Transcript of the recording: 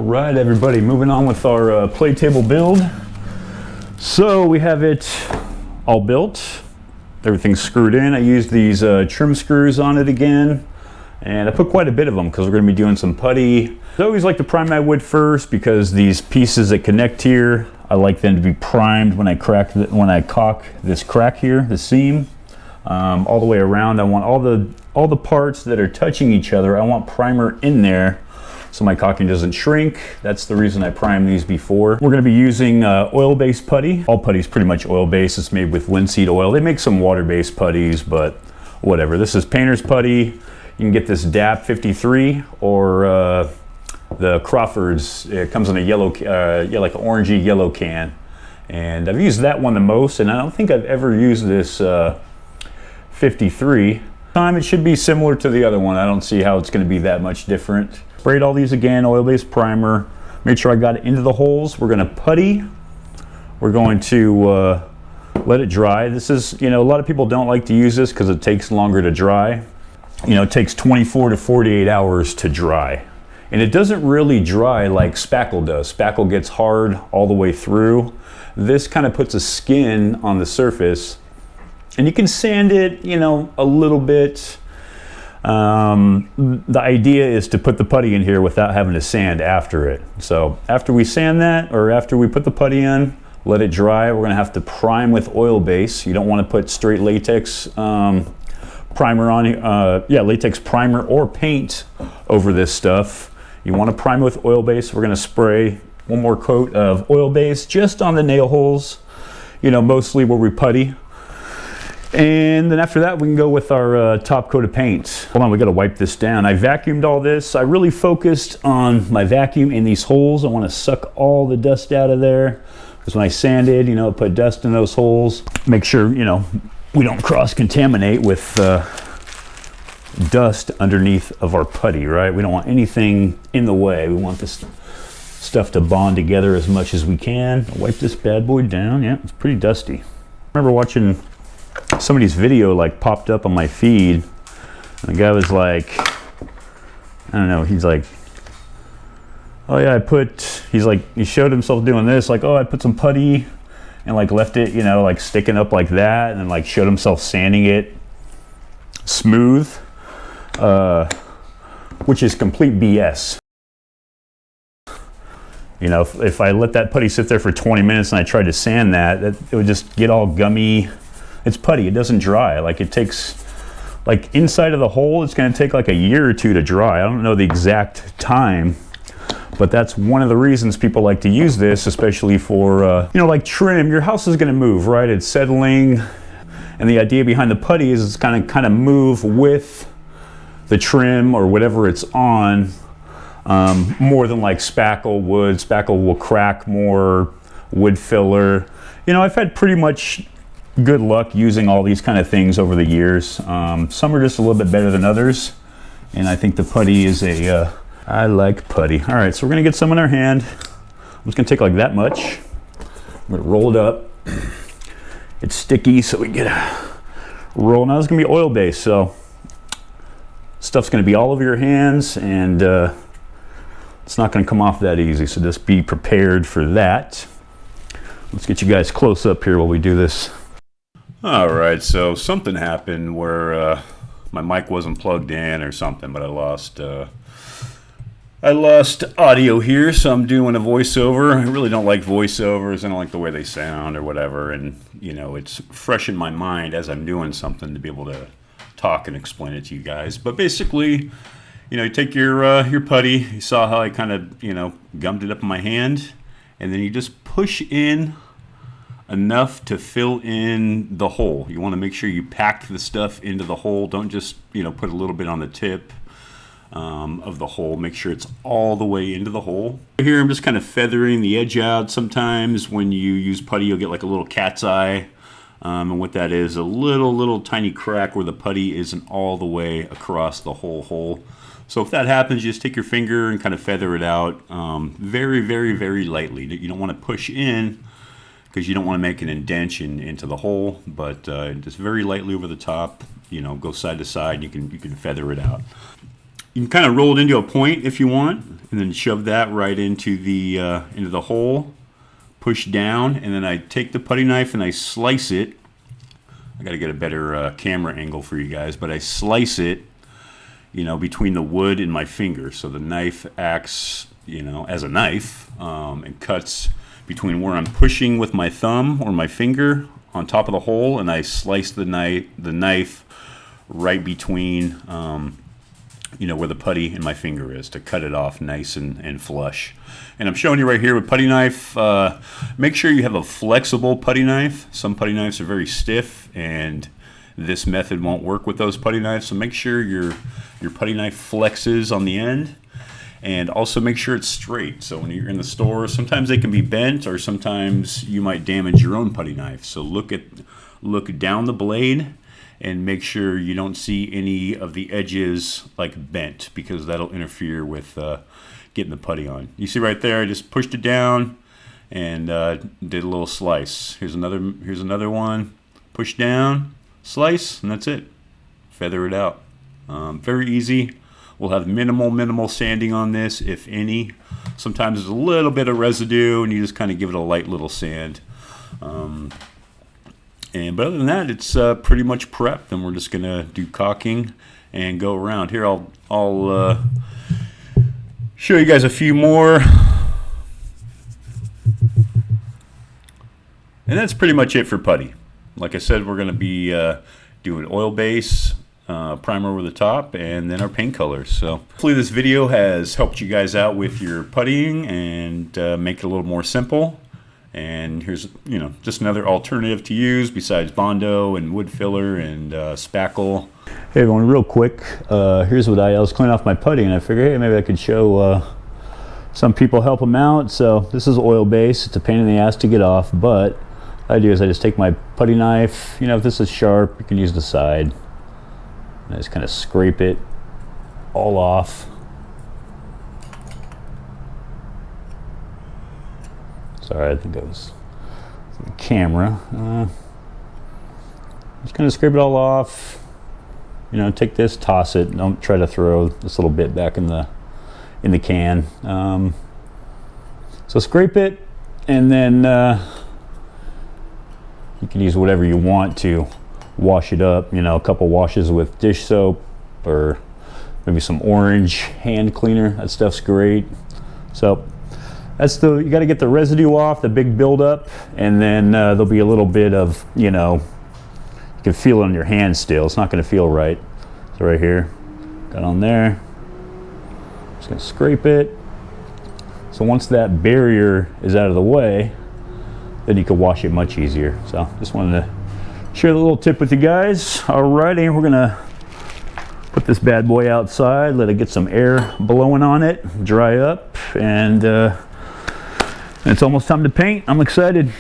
Alright everybody, moving on with our play table build. So we have it all built. Everything's screwed in. I used these trim screws on it again. And I put quite a bit of them because we're going to be doing some putty. I always like to prime my wood first because these pieces that connect here, I like them to be primed when I caulk this crack here, the seam. All the way around, I want all the parts that are touching each other, I want primer in there so my caulking doesn't shrink. That's the reason I primed these before. We're going to be using oil-based putty. All putty is pretty much oil-based. It's made with linseed oil. They make some water-based putties, but whatever. This is painter's putty. You can get this DAP 53 or the Crawford's. It comes in a yellow, like an orangey yellow can. And I've used that one the most, and I don't think I've ever used this 53. It should be similar to the other one. I don't see how it's going to be that much different. Sprayed all these again, oil-based primer. Made sure I got it into the holes. We're going to putty. We're going to let it dry. This is, a lot of people don't like to use this because it takes longer to dry. It takes 24 to 48 hours to dry. And it doesn't really dry like spackle does. Spackle gets hard all the way through. This kind of puts a skin on the surface. And you can sand it, a little bit. The idea is to put the putty in here without having to sand after it. So after we sand that, or after we put the putty in, let it dry, we're going to have to prime with oil base. You don't want to put straight latex primer on, latex primer or paint over this stuff. You want to prime with oil base. We're going to spray one more coat of oil base just on the nail holes, mostly where we putty. And then after that, we can go with our top coat of paint. Hold on, we got to wipe this down. I vacuumed all this. I really focused on my vacuum in these holes. I want to suck all the dust out of there. Because when I sanded, put dust in those holes. Make sure, we don't cross-contaminate with dust underneath of our putty, right? We don't want anything in the way. We want this stuff to bond together as much as we can. I'll wipe this bad boy down. Yeah, it's pretty dusty. I remember watching somebody's video popped up on my feed, and the guy was like, I don't know, he's like, oh yeah, he showed himself doing this, oh, I put some putty and left it, sticking up like that, and then showed himself sanding it smooth, which is complete BS. If I let that putty sit there for 20 minutes and I tried to sand that, it would just get all gummy. It's putty, it doesn't dry. It takes, inside of the hole, it's gonna take a year or two to dry. I don't know the exact time, but that's one of the reasons people like to use this, especially for, trim. Your house is gonna move, right? It's settling, and the idea behind the putty is it's gonna kind of move with the trim or whatever it's on, more than spackle wood. Spackle will crack more, wood filler. I've had pretty much good luck using all these kind of things over the years. Some are just a little bit better than others, and I think the putty is I like putty. All right, so we're gonna get some in our hand. I'm just gonna take that much. I'm gonna roll it up. It's sticky, so we get a roll. Now this is gonna be oil based, so stuff's gonna be all over your hands, and it's not gonna come off that easy, so just be prepared for that. Let's get you guys close up here while we do this. Alright, so something happened where my mic wasn't plugged in or something, but I lost audio here, so I'm doing a voiceover. I really don't like voiceovers. I don't like the way they sound or whatever, and it's fresh in my mind as I'm doing something to be able to talk and explain it to you guys. But basically, you take your putty. You saw how I kind of gummed it up in my hand, and then you just push in enough to fill in the hole. You want to make sure you pack the stuff into the hole. Don't just put a little bit on the tip of the hole. Make sure it's all the way into the hole. Here I'm just kind of feathering the edge out. Sometimes when you use putty, you'll get a little cat's eye, and what that is, a little tiny crack where the putty isn't all the way across the whole hole. So if that happens, you just take your finger and kind of feather it out very, very, very lightly. You don't want to push in because you don't want to make an indentation into the hole, but just very lightly over the top, go side to side, you can feather it out. You can kind of roll it into a point if you want, and then shove that right into the hole. Push down, and then I take the putty knife and I slice it. I got to get a better camera angle for you guys, but I slice it, you know, between the wood and my finger. So the knife acts, you know, as a knife, and cuts between where I'm pushing with my thumb or my finger on top of the hole, and I slice the knife right between, you know, where the putty and my finger is, to cut it off nice and flush. And I'm showing you right here with putty knife. Make sure you have a flexible putty knife. Some putty knives are very stiff, and this method won't work with those putty knives. So make sure your putty knife flexes on the end, and also make sure it's straight. So when you're in the store, sometimes they can be bent, or sometimes you might damage your own putty knife. So look down the blade and make sure you don't see any of the edges like bent, because that'll interfere with getting the putty on. You see right there, I just pushed it down and did a little slice. Here's another one. Push down, slice, and that's it. Feather it out. Very easy. We'll have minimal sanding on this, if any. Sometimes there's a little bit of residue, and you just kind of give it a light little sand. But other than that, it's pretty much prepped, and we're just gonna do caulking and go around. Here, I'll show you guys a few more, and that's pretty much it for putty. Like I said, we're gonna be doing oil base, primer over the top, and then our paint colors. So hopefully this video has helped you guys out with your puttying and make it a little more simple. And here's, you know, just another alternative to use besides Bondo and wood filler and spackle. Hey everyone, real quick, here's what I was cleaning off my putty, and I figured, hey, maybe I could show some people, help them out. So this is oil base. It's a pain in the ass to get off, but what I do is I just take my putty knife, you know, if this is sharp, you can use the side, and I just kind of scrape it all off. Sorry, I think that was the camera. Just kind of scrape it all off. You know, take this, toss it. Don't try to throw this little bit back in the can. So scrape it, and then you can use whatever you want to wash it up. You know, a couple washes with dish soap, or maybe some orange hand cleaner. That stuff's great. So you got to get the residue off, the big buildup, and then there'll be a little bit of, you know, you can feel it on your hand still. It's not going to feel right. So right here, got on there. Just going to scrape it. So once that barrier is out of the way, then you can wash it much easier. So just wanted to share the little tip with you guys. Alrighty, we're going to put this bad boy outside, let it get some air blowing on it, dry up, and it's almost time to paint. I'm excited.